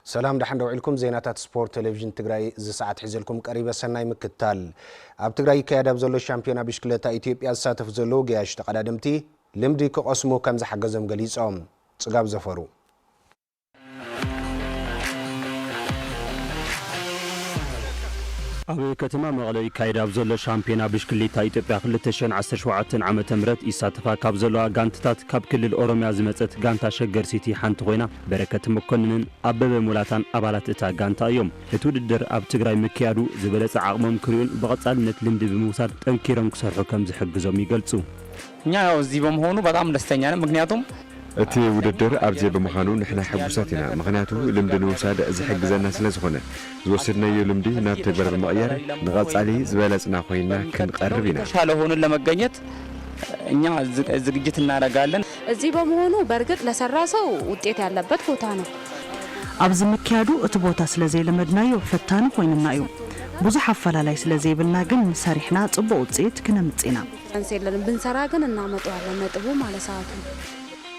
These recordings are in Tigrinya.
سلام دحن دوعلكم زينات سبورت تلفزيون تግራይ زساعت حزلكم قريبه سناي مكتال اب تግራይ كياداب زلو شامبيونا بشكلتا ايثيوبيا ساتف زلو غياش تقدادمتي لمدي كقسمو كم زحجزم غليصوم صغاب زفرو أبي كتما مغلي كايداب زلو شامبيونا بشكلتا ايثيوبيا 2017 عام تمرت يساتفا كاب زلو غانتات كاب كل الاوروميا زمصت غانتا شجر سيتي حنت خوينا بركت مكننن ابب مولاتان ابالات اتا غانتا يوم لتوددر اب تግራይ مكيادو زبلص عقمم كريون بقصالነት ልምድ በመውሰድ ጠንኪረን ክሰርሑ ከም ዝሕግዞም ይገልጹ እኛ ያው እዚህ በመሆኑ በጣም ደስተኛ ነን ምክንያቱም እቲ ውድድር ኣብዚ በመኻኑ ንሕና ሕጉሳት ኢና ምክንያቱ ልምዲ ንውሳድ ዝሕግዘና ስለዝኾነ ዝወሰድናዮ ልምዲ ናብ ተግባር በመቕያር ንቐጻሊ ዝበለጽና ኮይና ክንቀርብ ኢና ሻለ ሆነን ለመገኘት እኛ ዝግጅት እናደርጋለን እዚህ በመሆኑ በርግጥ ለሰራ ሰው ውጤት ያለበት ቦታ ነው ኣብዚ መኪያዱ እቲ ቦታ ስለዘይ ለመድናዮ ፈታን ኮይንናዮ ብዙ አፈላላይ ስለዘይ ብልና ግን ሰሪሕና ጽቦ ውጤት ክነምጽና አንሰለን ብንሰራ ግን እናመጣዋለን ነጥቡ ማለት ሰዓቱ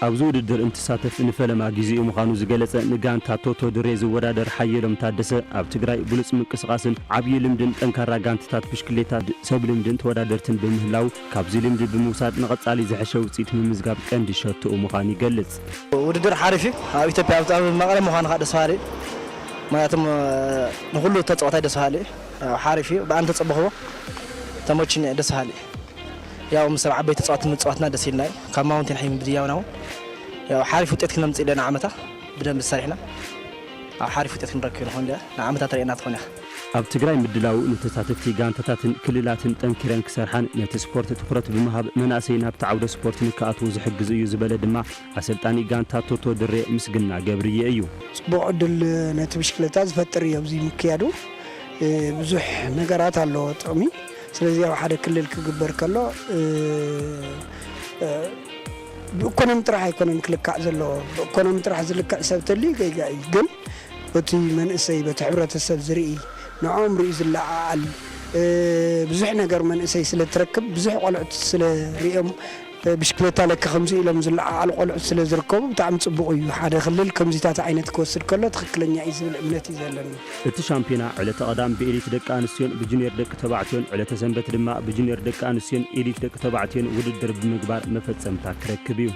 ኣብዙ ውድድር እንትሳተፍ ንፈለማ ግዚኡ ምኻኑ ዝገለጸ ንጋንታ ቶቶ ድሬ ዝወዳደር ሓየሎም ታደሰ ኣብ ትግራይ ብሉጽ ምንቅስቓስን ዓብዪ ልምድን ጠንካራ ጋንትታት ብሽክሌታ ሰብ ልምድን ተወዳደርትን በምህላው ካብዚ ልምዲ ብምውሳድ ንቐጻሊ ዝሕሸ ውጽኢት ምምዝጋብ ቀንዲ ሸትኡ ምኻኑ ይገልጽ ውድድር ሓሪፍ ኣብ ኢትዮጵያ ኣብ መቐለ ምዃኑ ደስ በሃሊ ማለትም ንኹሉ ተጻዋታይ ደስ በሃሊ ሓሪፍ በአንተ ጽበኸው ተሞችን ደስ በሃሊ ያው مسرع عبيت تصوات متصواتنا دس يلناي كان ماونتين حين بدياو ناو ያው حارف ውጤት ክነምጽ ለና ዓመታ ብደም ሰሪሕና حارف ውጤት ክንረክብ ነው እንደ ዓመታ ተሪና ተኾነ ኣብ ትግራይ ምድላው ንተሳተፍቲ ጋንታታትን ክልላትን ጠንኪረን ክሰርሓን ነቲ ስፖርት ትኩረት ብምሃብ መናእሰይ ናብ ተዓውደ ስፖርት ንክኣትዉ ዝሕግዝ እዩ ዝበለ ድማ ኣሰልጣኒ ጋንታ ቶቶ ድሬ ምስግና ገብርዬ እዩ ጽቡቕ ዕድል ነቲ ብሽክሌታ ዝፈጥር እዩ ኣብዚ ምክያዱ ብዙሕ ነገራት ኣለዎ ጥቕሚ ስለዚህ ያው ሓደ ክልል ክግበር ከሎ ኢኮኖሚ ጥራሕ ኢኮኖሚ ክልካዕ ዘሎ ኢኮኖሚ ጥራሕ ዝልካዕ ሰብተሊ ገይጋይ ግን በቲ መንእሰይ በቲ ሕብረተሰብ ዝርኢ ንዖም ርኢ ዝለዓል ብዙሕ ነገር መንእሰይ ስለትረክብ ብዙሕ ቆልዑት ስለሪኦም ብሽክሌታ ለከ ከምዚ ኢሎም ዝለዓል ቆልዑት ስለዝርከቡ ብጣዕሚ ጽቡቕ እዩ ሓደ ክልል ከምዚታት ዓይነት ክወስድ ከሎ ትክክለኛ እዩ ዝብል እምነት እዩ ዘለኒ እቲ ሻምፒዮና ዕለተ ቀዳም ብኤሊት ደቂ ኣንስትዮን ብጁኒየር ደቂ ተባዕትዮን ዕለተ ሰንበት ድማ ብጁኒየር ደቂ ኣንስትዮን ኤሊት ደቂ ተባዕትዮን ውድድር ብምግባር መፈጸምታ ክረክብ እዩ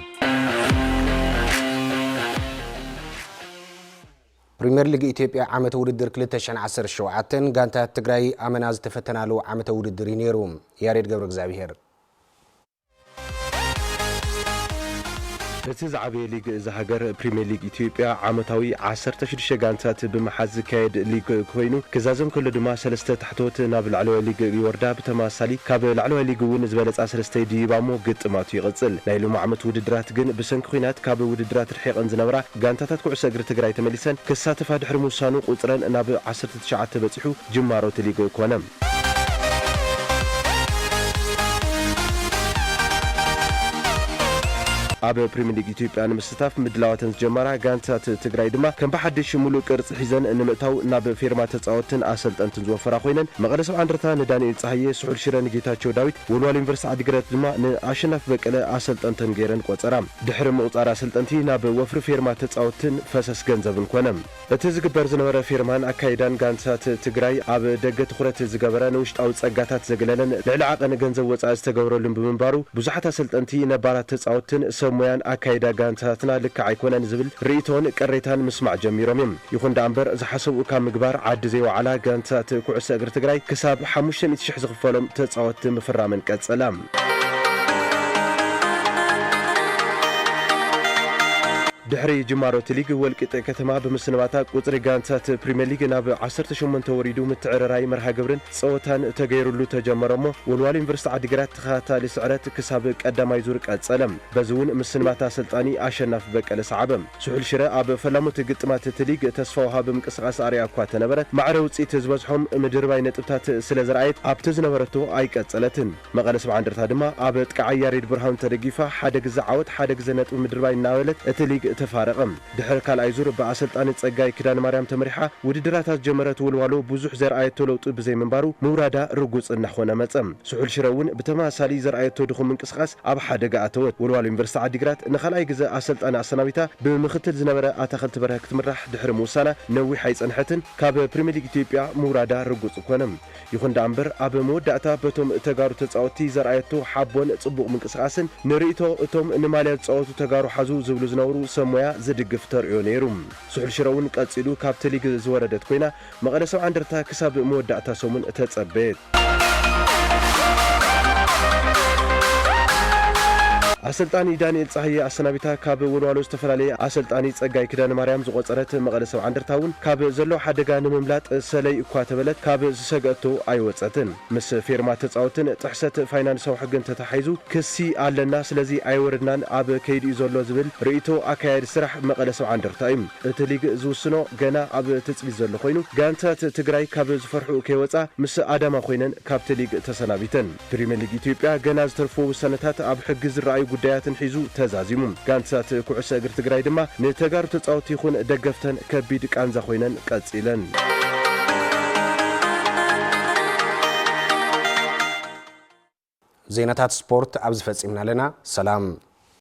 ፕሪሚየር ሊግ ኢትዮጵያ ዓመተ ውድድር 2017 ጋንታ ትግራይ ኣመና ዝተፈተናሉ ዓመተ ውድድር ይነሩ ያሬድ ገብረ እግዚአብሔር እቲ ዝዓበየ ሊግ ዝሃገር ፕሪሚየር ሊግ ኢትዮጵያ ዓመታዊ 16 ጋንታት ብምሓዝ ዝካየድ ሊግ ኮይኑ ክዛዘም ከሎ ድማ ሰለስተ ታሕቶት ናብ ላዕለዋይ ሊግ ይወርዳ ብተመሳሳሊ ካብ ላዕለዋይ ሊግ እውን ዝበለጻ ሰለስተ ይድይባሞ ግጥማቱ ይቕጽል ናይ ሎሚ ዓመት ውድድራት ግን ብሰንኪ ኩናት ካብ ውድድራት ርሒቐን ዝነበራ ጋንታታት ኩዕሶ እግሪ ትግራይ ተመሊሰን ክሳተፋ ድሕሪ ምውሳኑ ቁጽረን ናብ 19 በፂሑ ጅማሮ እቲ ሊግ ኮነ ኣብ ፕሪሚየር ሊግ ኢትዮጵያ ንምስታፍ ምድላዋተን ዝጀመራ ጋንታት ትግራይ ድማ ከም በሓድሽ ሙሉእ ቅርጽ ሒዘን ንምእታው ናብ ፌርማ ተጻወትን ኣሰልጠንትን ዝወፈራ ኮይነን መቐለ ሰብዓ እንደርታ ንዳንኤል ፀሃየ ስሑል ሽረ ንጌታቸው ዳዊት ወልዋሎ ዩኒቨርሲቲ ዓዲግራት ድማ ንኣሸናፍ በቀለ ኣሰልጠንትን ገይረን ቆጸራ ድሕሪ ምቁጻር ኣሰልጠንቲ ናብ ወፍሪ ፌርማ ተጻወትን ፈሰስ ገንዘብን ኮነ እቲ ዝግበር ዝነበረ ፌርማን ኣካይዳን ጋንታት ትግራይ ኣብ ደገ ትኹረት ዝገበረ ንውሽጣዊ ጸጋታት ዘግለለን ልዕሊ ዓቐን ገንዘብ ወጻኢ ዝተገብረሉን ብምንባሩ ብዙሓት ኣሰልጠንቲ ነባራት ተጻወትን ሞያን ኣካይዳ ጋንታታትና ልክ ኣይኮነን ዝብል ርእቶን ቅሬታን ምስማዕ ጀሚሮም እዮም ይኹን ዳንበር ዝሓሰቡ ካብ ምግባር ዓዲ ዘይወዓላ ጋንታት ኩዕሶ እግሪ ትግራይ ክሳብ 500,000 ዝኽፈሎም ተጻወት ምፍራምን ቀጸላ ድሕሪ ጅማሮ ሊግ ወልቂጤ ከተማ ብምስንባታ ቁጽሪ ጋንታት ፕሪሚየር ሊግ ናብ 18 ወሪዱ ምትዕርራይ መርሃ ግብርን ጸወታን ተገይሩሉ ተጀመረሞ ወልዋሎ ዩኒቨርሲቲ ዓዲግራት ተኸታታሊ ስዕረት ክሳብ ቀዳማይ ዙር ቀጸለም በዝውን ምስንባታ አሰልጣኒ ኣሸናፍ በቀለ ሰዓበም ስሑል ሽረ ኣብ ፈላሞት ግጥማት ሊግ ተስፋ ወሃብ ምንቅስቓስ ኣርያ እኳ ተነበረ ማዕረ ውጽኢት ዝበዝሖም ምድርባይ ነጥብታት ስለዝረኣየት ኣብቲ ዝነበረቶ ኣይቀጸለትን መቐለ ሰብዓ እንደርታ ድማ ኣብ ጥቃ ያሬድ ብርሃን ተደጊፋ ሓደ ግዜ ዓወት ሓደ ግዜ ነጥብ ምድርባይ እናበለት እቲ ሊግ ተፋረቐም ድሕሪ ካልኣይ ዙር ብኣሰልጣኒ ጸጋይ ኪዳነ ማርያም ተመሪሓ ውድድራታት ጀመረት ወልዋሎ ብዙሕ ዘርኣየቶ ለውጢ ብዘይ ምንባሩ ምውራዳ ርጉጽ እናኾነ መጸም ስሑል ሽረ እውን ብተመሳሳሊ ዘርኣየቶ ድኹም ምንቅስቓስ ኣብ ሓደጋ ኣተወት ወልዋሎ ዩኒቨርሲቲ ዓዲግራት ንኻልኣይ ግዜ ኣሰልጣኒ ኣሰናቢታ ብምክትል ዝነበረ ኣታኸልቲ በረኸ ክትምራሕ ድሕሪ ምውሳና ነዊሕ ኣይጸንሐትን ካብ ፕሪምየር ሊግ ኢትዮጵያ ምውራዳ ርጉጽ ኮነም ይኹን ዳ እምበር ኣብ መወዳእታ በቶም ተጋሩ ተጻወቲ ዘርኣየቶ ሓቦን ጽቡቕ ምንቅስቓስን ንርእቶ እቶም ንማልያ ዝጻወቱ ተጋሩ ሓዙ ዝብሉ ዝነበሩ ሰሞያ ዝድግፍ ተርእዮ ነይሩ ስሑል ሽረ እውን ቀጺሉ ካብቲ ሊግ ዝወረደት ኮይና መቐለ 70 እንደርታ ክሳብ መወዳእታ ሰሙን ተጸበየት ኣሰልጣኒ ዳንኤል ጻህየ ኣሰናቢታ ካብ ወልዋሎ ዝተፈላለየ ኣሰልጣኒ ጸጋይ ኪዳነ ማርያም ዝቆጸረት መቐለ 70 እንደርታ እውን ካብ ዘሎ ሓደጋ ንምምላጥ ሰለይ እኳ ተበለት ካብ ዝሰገአቶ ኣይወጸትን ምስ ፌርማ ተጻወትን ጥሕሰት ፋይናንሳዊ ሕግን ተታሒዙ ክሲ ኣለና ስለዚ ኣይወርድናን ኣብ ከይዲ ዘሎ ዝብል ርእይቶ ኣካያዲ ስራሕ መቐለ 70 እንደርታ እዩ እቲ ሊግ ዝውስኖ ገና ኣብ ትጽቢት ዘሎ ኮይኑ ጋንታት ትግራይ ካብ ዝፈርሑ ከይወጻ ምስ ኣዳማ ኮይነን ካብቲ ሊግ ተሰናቢተን ፕሪምየር ሊግ ኢትዮጵያ ገና ዝተርፎ ውሳነታት ኣብ ሕጊ ዝረኣዩ ጉዳያትን ሒዙ ተዛዚሙ ጋንታት ኩዕሶ እግሪ ትግራይ ድማ ንተጋሩ ተጻወቲ ይኹን ደገፍተን ከቢድ ቃንዛ ኮይነን ቀጺለን ዜናታት ስፖርት ኣብ ዝፈጺምና ለና ሰላም